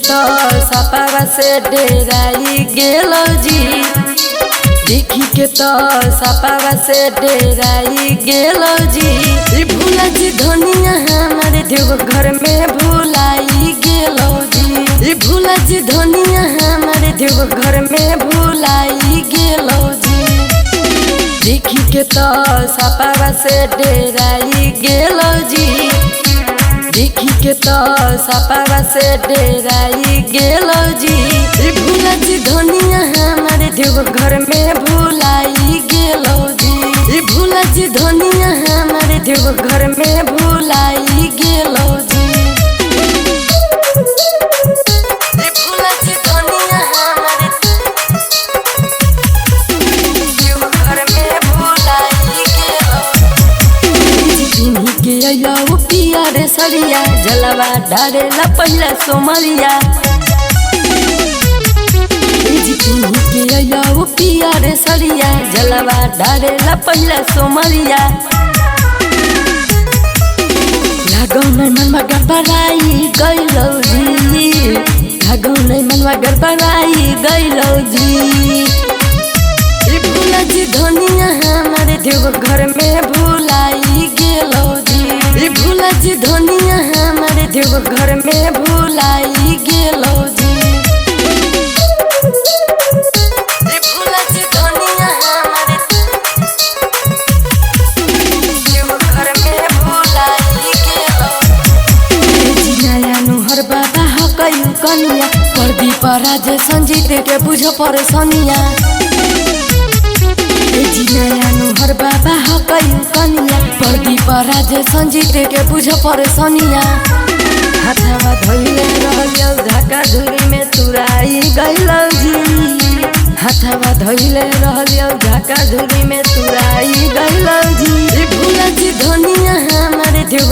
तो सपावा से डेराई गेलो जी। देखी के तो सपावा से डेराई गेलो जी। भूला जी धनिया हमारे देव घर में भूलाई गेलो जी। भूला जी धनिया हमारे देव घर में भूलाई गेलो जी। देखी के तो सपावा से डेराई गेलो जी। देखी के तो सपावा से डेराई गेलो जी। भूला जी धनिया हमारे देव घर में भूलाई गेलो जी। भूला जी धनिया हमारे देव घर में भूलाई गेलो जी। भूला जी धनिया हमारे देव घर में भूलाई गेलो। चिन्ही के अयो पिया रे सरिया जलवा डारेला पहला सोमरिया। चिन्ही के अयो पिया रे सरिया जलवा डारेला पहला सोमरिया। लागौ नै मनवा गड़बड़ाई गइलौ जी। लागौ नै मनवा गड़बड़ाई गइलौ जी। भूला जी धनिया हमारे देव घर में भूलाई गेलो जी। भूला जी धनिया हमारे देव घर में भूलाई गेलो जी। भूला जी धनिया हमारे देव घर में भूलाई गेलो। नया नुहर बाबा हकयु कनिया प्रदीप राज संजीत के बुझ परेशानिया। नया नुहर बाबा हकयु कनिया प्रदीप राज संजीत के बुझ परेशानिया। हाथवा धइले रहलियौ धक्का धुरी में तुराई गइलौ जी। हाथवा धइले रहलियौ धक्का धुरी में तुराई गइलौ जी। भूला जी धनिया हमारे देव